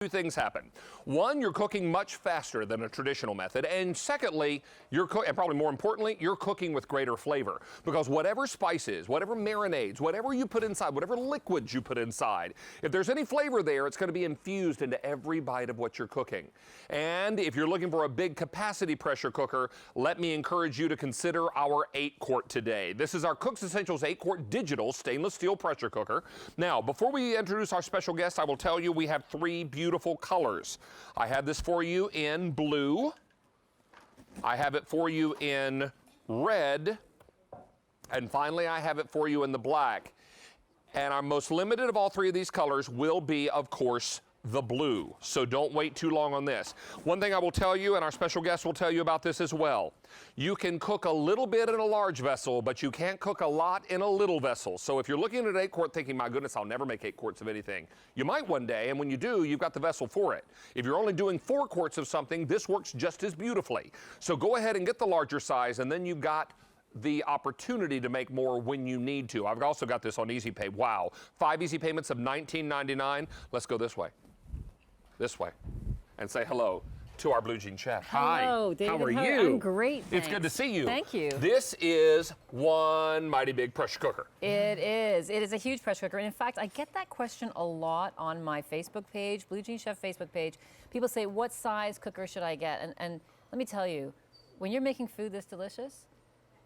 Two things happen. One, you're cooking much faster than a traditional method, and secondly, and probably more importantly, you're cooking with greater flavor, because whatever spices, whatever marinades, whatever you put inside, whatever liquids you put inside, if there's any flavor there, it's going to be infused into every bite of what you're cooking. And if you're looking for a big capacity pressure cooker, let me encourage you to consider our 8-quart today. This is our Cooks Essentials 8-quart digital stainless steel pressure cooker. Now, before we introduce our special guest, I will tell you we have 3 beautiful colors. I have this for you in blue. I have it for you in red. And finally, I have it for you in the black. And our most limited of all 3 of these colors will be, of course, the blue. So don't wait too long on this. One thing I will tell you, and our special guest will tell you about this as well, you can cook a little bit in a large vessel, but you can't cook a lot in a little vessel. So if you're looking at an 8-quart thinking, my goodness, I'll never make 8 quarts of anything, you might one day, and when you do, you've got the vessel for it. If you're only doing 4 quarts of something, this works just as beautifully. So go ahead and get the larger size, and then you've got the opportunity to make more when you need to. I've also got this on Easy Pay. Wow. 5 easy payments of $19.99. Let's go this way. This way, and say hello to our Blue Jean Chef. Hello, Hi, David. how are you? I'm great, thanks. It's good to see you. Thank you. This is one mighty big pressure cooker. It is. It is a huge pressure cooker. And in fact, I get that question a lot on my Facebook page, Blue Jean Chef Facebook page. People say, what size cooker should I get? And let me tell you, when you're making food this delicious,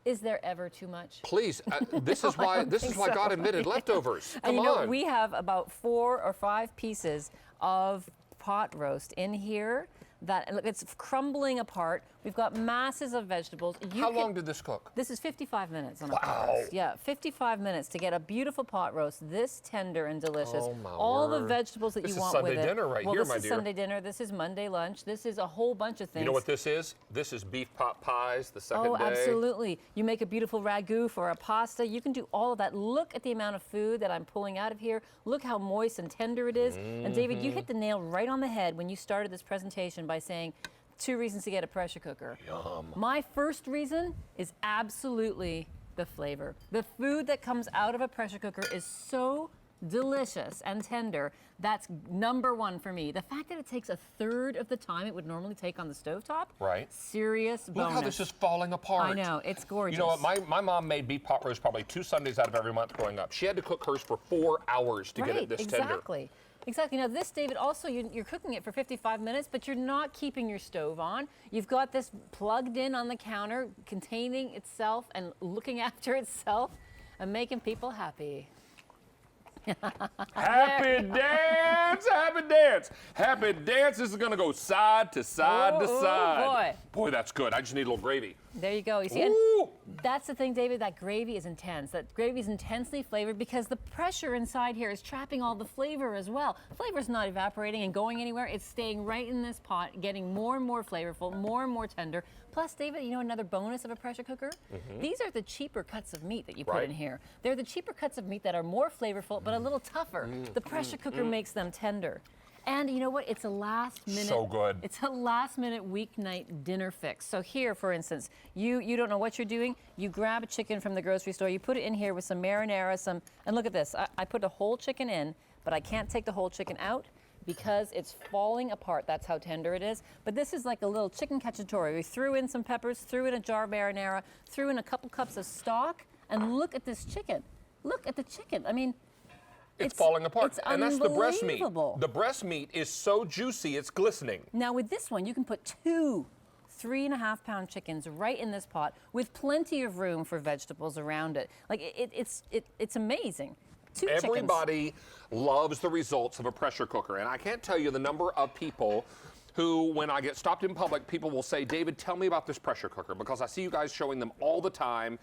is there ever too much? Please, this is why God invented leftovers. And Come on. We have about 4 or 5 pieces of pot roast in here that, look, it's crumbling apart. We've got masses of vegetables. How long did this cook? This is 55 minutes on a pot roast. Yeah, 55 minutes to get a beautiful pot roast this tender and delicious. Oh, my All word. the vegetables that you want Sunday with it. This is Sunday dinner right here, my dear. This is Sunday dinner. This is Monday lunch. This is a whole bunch of things. You know what this is? This is beef pot pies the second day. Oh, absolutely. You make a beautiful ragu for a pasta. You can do all of that. Look at the amount of food that I'm pulling out of here. Look how moist and tender it is. And David, you hit the nail right on the head when you started this presentation by saying 2 reasons to get a pressure cooker. Yum. My first reason is absolutely the flavor. The food that comes out of a pressure cooker is so delicious and tender. That's number 1 for me. The fact that it takes a third of the time it would normally take on the stovetop. Right. Serious bonus. Look how this is falling apart. I know, it's gorgeous. You know what, my mom made beef pot roast probably 2 Sundays out of every month growing up. She had to cook hers for 4 hours to get it this tender. Exactly. Exactly. Now this, David, also you're cooking it for 55 minutes, but you're not keeping your stove on. You've got this plugged in on the counter, containing itself and looking after itself and making people happy. Happy dance, happy dance. Happy dance. This is going to go side to side to side. Boy, that's good. I just need a little gravy. There you go. You see, and that's the thing, David, that gravy is intense. That gravy is intensely flavored because the pressure inside here is trapping all the flavor as well. Flavor's not evaporating and going anywhere. It's staying right in this pot, getting more and more flavorful, more and more tender. Plus, David, you know another bonus of a pressure cooker? These are the cheaper cuts of meat that you put in here. They're the cheaper cuts of meat that are more flavorful, but a little tougher. The pressure cooker makes them tender. And you know what? It's a last minute. So good. It's a last minute weeknight dinner fix. So here, for instance, you don't know what you're doing. You grab a chicken from the grocery store. You put it in here with some marinara, and look at this. I put a whole chicken in, but I can't take the whole chicken out because it's falling apart. That's how tender it is. But this is like a little chicken cacciatore. We threw in some peppers, threw in a jar of marinara, threw in a couple cups of stock, and look at this chicken. Look at the chicken. I mean, it's falling apart. It's and that's the breast meat. unbelievable. The breast meat is so juicy, it's glistening. Now with this one, you can put 2 3.5-pound chickens right in this pot with plenty of room for vegetables around it. Like it's amazing. 2 chickens. Everybody loves the results of a pressure cooker, and I can't tell you the number of people who, when I get stopped in public, people will say, David, tell me about this pressure cooker, because I see you guys showing them all the time.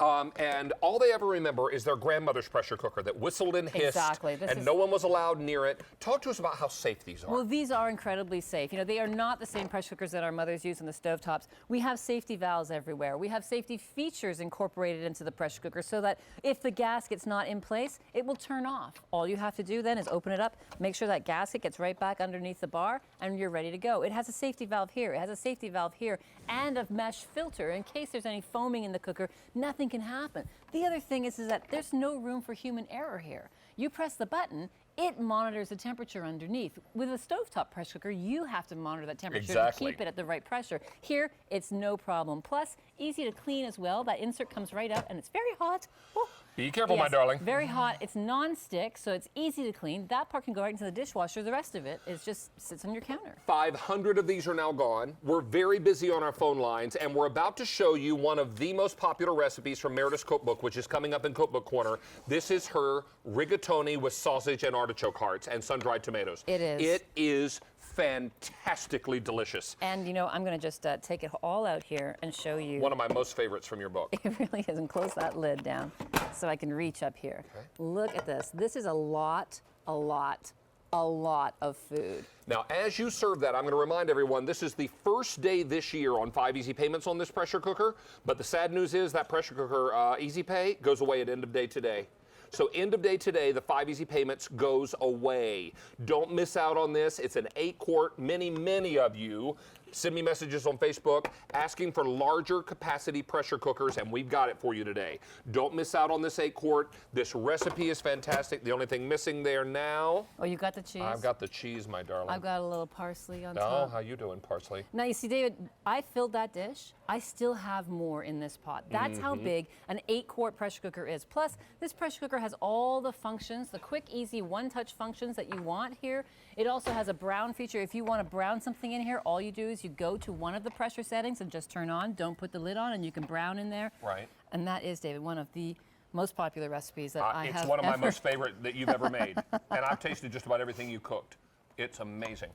And all they ever remember is their grandmother's pressure cooker that whistled and hissed, and no one was allowed near it. Talk to us about how safe these are. Well, these are incredibly safe. You know, they are not the same pressure cookers that our mothers use on the stovetops. We have safety valves everywhere. We have safety features incorporated into the pressure cooker so that if the gasket's not in place, it will turn off. All you have to do then is open it up, make sure that gasket gets right back underneath the bar, and you're ready to go. It has a safety valve here, it has a safety valve here, and a mesh filter in case there's any foaming in the cooker. Nothing can happen. The other thing is that there's no room for human error here. You press the button, it monitors the temperature underneath. With a stovetop pressure cooker, you have to monitor that temperature Exactly. to keep it at the right pressure. Here, it's no problem. Plus, easy to clean as well. That insert comes right up, and it's very hot. Oh. Be careful, Yes, my darling. Very hot. It's non-stick, so it's easy to clean. That part can go right into the dishwasher. The rest of it is just sits on your counter. 500 of these are now gone. We're very busy on our phone lines, and we're about to show you one of the most popular recipes from Meredith's cookbook, which is coming up in Cookbook Corner. This is her rigatoni with sausage and artichoke hearts and sun-dried tomatoes. It is. It is fantastically delicious. And you know, I'm going to just take it all out here and show you. One of my most favorites from your book. It really is. And close that lid down so I can reach up here. Okay. Look at this. This is a lot of food. Now, as you serve that, I'm going to remind everyone, this is the first day this year on 5 Easy Payments on this pressure cooker. But the sad news is that pressure cooker Easy Pay goes away at end of day today. So end of day today, the 5 Easy Payments goes away. Don't miss out on this. It's an 8-quart. Many of you send me messages on Facebook asking for larger capacity pressure cookers, and we've got it for you today. Don't miss out on this 8-quart. This recipe is fantastic. The only thing missing there now. Oh, you got the cheese? I've got the cheese, my darling. I've got a little parsley on Oh, top. how you doing, parsley? Now, you see, David, I filled that dish. I still have more in this pot. That's how big an 8-quart pressure cooker is. Plus, this pressure cooker has all the functions, the quick, easy, one-touch functions that you want here. It also has a brown feature. If you want to brown something in here, all you do is you go to one of the pressure settings and just turn on. Don't put the lid on, and you can brown in there. Right. And that is, David, one of the most popular recipes that I have It's one of my ever. most favorite that you've ever made. And I've tasted just about everything you cooked. It's amazing.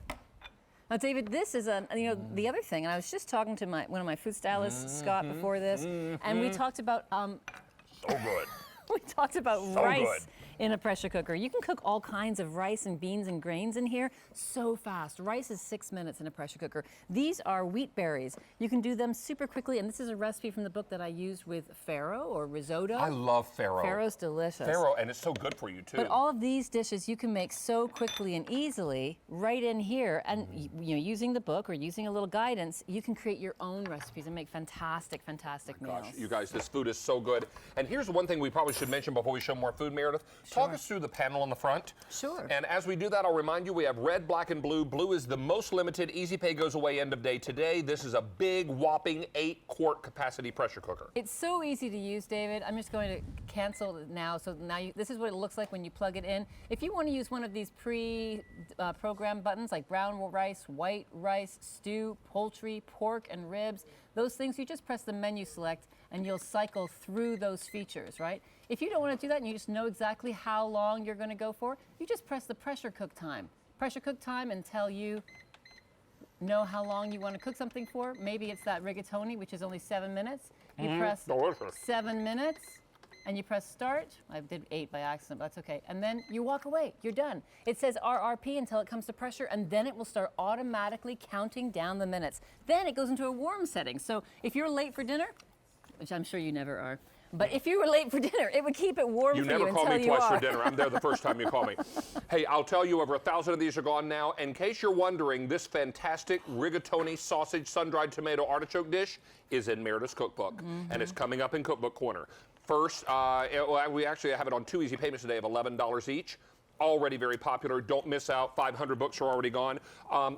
Now, David, this is the other thing, and I was just talking to one of my food stylists, Scott, before this, and we talked about So good. we talked about So rice good. in a pressure cooker. You can cook all kinds of rice and beans and grains in here so fast. Rice is 6 minutes in a pressure cooker. These are wheat berries. You can do them super quickly, and this is a recipe from the book that I used with farro or risotto. I love farro. Farro's delicious. Farro, and it's so good for you, too. But all of these dishes you can make so quickly and easily right in here, and you know, using the book or using a little guidance, you can create your own recipes and make fantastic meals. Gosh, you guys, this food is so good. And here's one thing we probably should mention before we show more food, Meredith. Talk us through the panel on the front. Sure. And as we do that, I'll remind you we have red, black, and blue. Blue is the most limited. Easy Pay goes away end of day today. This is a big, whopping 8-quart capacity pressure cooker. It's so easy to use, David. I'm just going to cancel it now. So now this is what it looks like when you plug it in. If you want to use one of these pre-programmed buttons like brown rice, white rice, stew, poultry, pork, and ribs, those things, you just press the menu select and you'll cycle through those features, right? If you don't want to do that and you just know exactly how long you're going to go for, you just press the pressure cook time. Pressure cook time until you know how long you want to cook something for. Maybe it's that rigatoni, which is only 7 minutes. You press delicious. 7 minutes and you press start. I did 8 by accident, but that's okay. And then you walk away, you're done. It says RRP until it comes to pressure, and then it will start automatically counting down the minutes. Then it goes into a warm setting. So if you're late for dinner, which I'm sure you never are, but if you were late for dinner, it would keep it warm You for you never call until me you twice are. for dinner. I'm there the first time you call me. Hey, I'll tell you, over 1,000 of these are gone now. In case you're wondering, this fantastic rigatoni sausage sun-dried tomato artichoke dish is in Meredith's cookbook, and it's coming up in Cookbook Corner. First, we actually have it on 2 easy payments today of $11 each. Already very popular. Don't miss out. 500 books are already gone.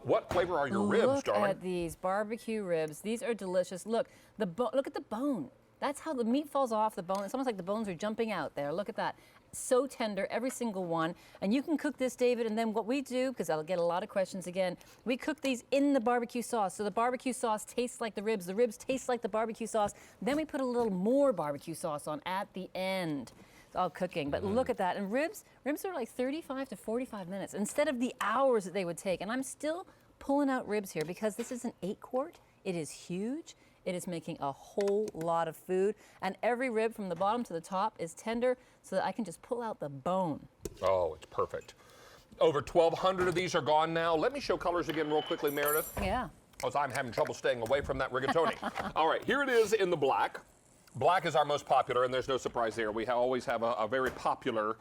What flavor are your ribs, darling? Look at these barbecue ribs. These are delicious. Look, look at the bone. That's how the meat falls off the bone. It's almost like the bones are jumping out there. Look at that. So tender, every single one. And you can cook this, David, and then what we do, because I'll get a lot of questions again, we cook these in the barbecue sauce. So the barbecue sauce tastes like the ribs taste like the barbecue sauce. Then we put a little more barbecue sauce on at the end. It's all cooking, but look at that. And ribs are like 35 to 45 minutes instead of the hours that they would take. And I'm still pulling out ribs here because this is an 8-quart. It is huge. It is making a whole lot of food, and every rib from the bottom to the top is tender so that I can just pull out the bone. Oh, it's perfect. Over 1,200 of these are gone now. Let me show colors again real quickly, Meredith. Yeah. Because I'm having trouble staying away from that rigatoni. All right, here it is in the black. Black is our most popular, and there's no surprise there. We always have a very popular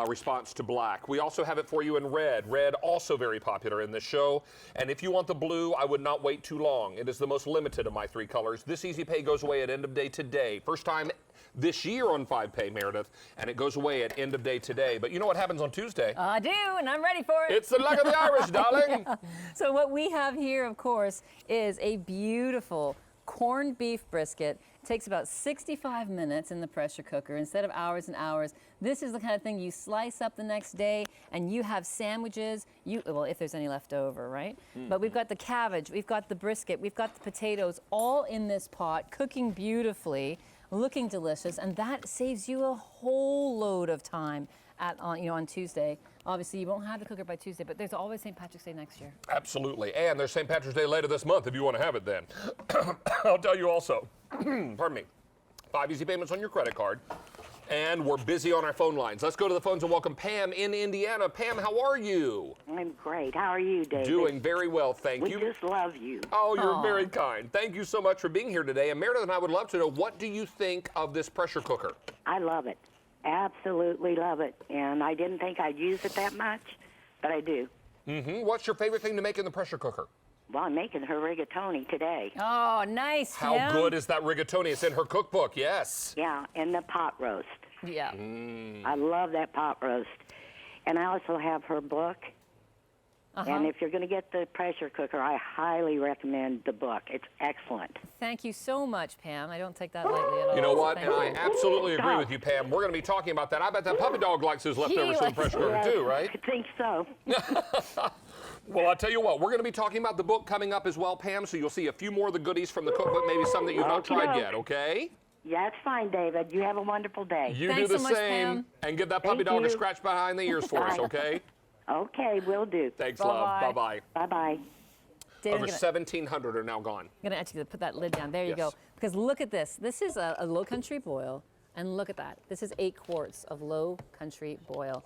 response to black. We also have it for you in red. Red also very popular in this show. And if you want the blue, I would not wait too long. It is the most limited of my 3 colors. This Easy Pay goes away at end of day today. First time this year on 5 Pay, Meredith, and it goes away at end of day today. But you know what happens on Tuesday? I do, and I'm ready for it. It's the luck of the Irish, darling. Yeah. So what we have here, of course, is a beautiful corned beef brisket. It takes about 65 minutes in the pressure cooker instead of hours and hours. This is the kind of thing you slice up the next day and you have sandwiches, well, if there's any left over, right? But we've got the cabbage, we've got the brisket, we've got the potatoes all in this pot, cooking beautifully, looking delicious, and that saves you a whole load of time on Tuesday. Obviously, you won't have the cooker by Tuesday, but there's always St. Patrick's Day next year. Absolutely. And there's St. Patrick's Day later this month if you want to have it then. I'll tell you also, pardon me, 5 easy payments on your credit card. And we're busy on our phone lines. Let's go to the phones and welcome Pam in Indiana. Pam, how are you? I'm great. How are you, David? Doing very well, thank you. We just love you. Oh, you're very kind. Thank you so much for being here today. And Meredith and I would love to know, what do you think of this pressure cooker? I love it. Absolutely love it. And I didn't think I'd use it that much, but I do. What's your favorite thing to make in the pressure cooker? Well, I'm making her rigatoni today. Oh, nice, How Pam. good is that rigatoni? It's in her cookbook, yes. Yeah, and the pot roast. Yeah. I love that pot roast. And I also have her book. And if you're going to get the pressure cooker, I highly recommend the book. It's excellent. Thank you so much, Pam. I don't take that lightly at all. You know what? Thank And I you. absolutely agree with you, Pam. We're going to be talking about that. I bet that puppy dog likes his leftovers from the pressure cooker too, right? I think so. Well, I'll tell you what, we're going to be talking about the book coming up as well, Pam, so you'll see a few more of the goodies from the cookbook, maybe some that you've not tried yet, okay? Yeah, that's fine, David. You have a wonderful day. You Thanks do the so much, same, Pam. and give that puppy Thank dog a you. scratch behind the ears for us, okay? Okay, will do. Thanks, Bye-bye. love. Bye-bye. Bye-bye. David, Over 1,700 are now gone. I'm going to actually put that lid down. There you Yes. go. Because look at this. This is a low country boil. And look at that. This is 8 quarts of low country boil.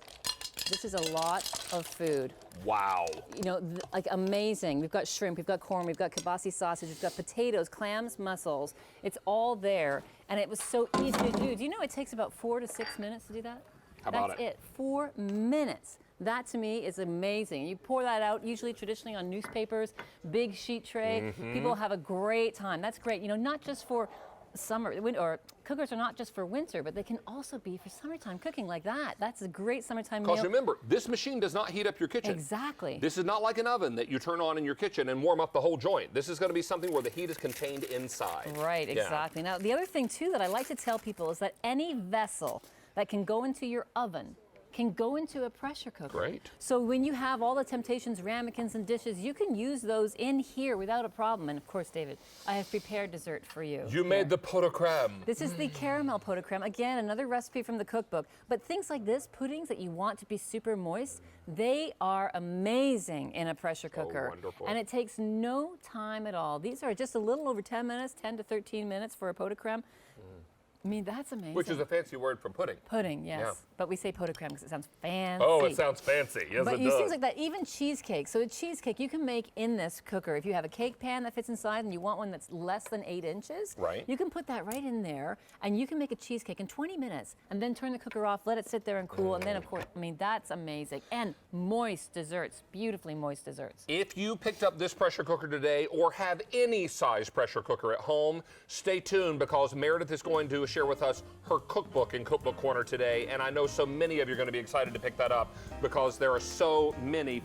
This is a lot of food. Wow. You know, like amazing. We've got shrimp, we've got corn, we've got kibasi sausage, we've got potatoes, clams, mussels. It's all there. And it was so easy to do. Do you know it takes about 4 to 6 minutes to do that? How about That's it? it. 4 minutes. That to me is amazing. You pour that out, usually traditionally on newspapers, big sheet tray. People have a great time. That's great. You know, not just for summer, or cookers are not just for winter, but they can also be for summertime cooking like that. That's a great summertime meal. Because remember, this machine does not heat up your kitchen. Exactly. This is not like an oven that you turn on in your kitchen and warm up the whole joint. This is going to be something where the heat is contained inside. Right, Yeah. exactly. Now, the other thing, too, that I like to tell people is that any vessel that can go into your oven can go into a pressure cooker. Great. So when you have all the temptations, ramekins, and dishes, you can use those in here without a problem. And of course, David, I have prepared dessert for you. You made the pot au crème. This is the caramel pot au crème. Again, another recipe from the cookbook. But things like this, puddings that you want to be super moist, they are amazing in a pressure cooker. wonderful. And it takes no time at all. These are just a little over 10 minutes, 10 to 13 minutes for a pot au crème. I mean, that's amazing. Which is a fancy word for pudding. Pudding, yes. Yeah. But we say pot au crème because it sounds fancy. Oh, it sounds fancy. Yes, But it you does. things like that, even cheesecake. So a cheesecake you can make in this cooker. If you have a cake pan that fits inside and you want one that's less than 8 inches, Right. you can put that right in there and you can make a cheesecake in 20 minutes and then turn the cooker off, let it sit there and cool, and then of course, I mean, that's amazing. And moist desserts, beautifully moist desserts. If you picked up this pressure cooker today or have any size pressure cooker at home, stay tuned because Meredith is going to share with us her cookbook in Cookbook Corner today. And I know so many of you are going to be excited to pick that up because there are so many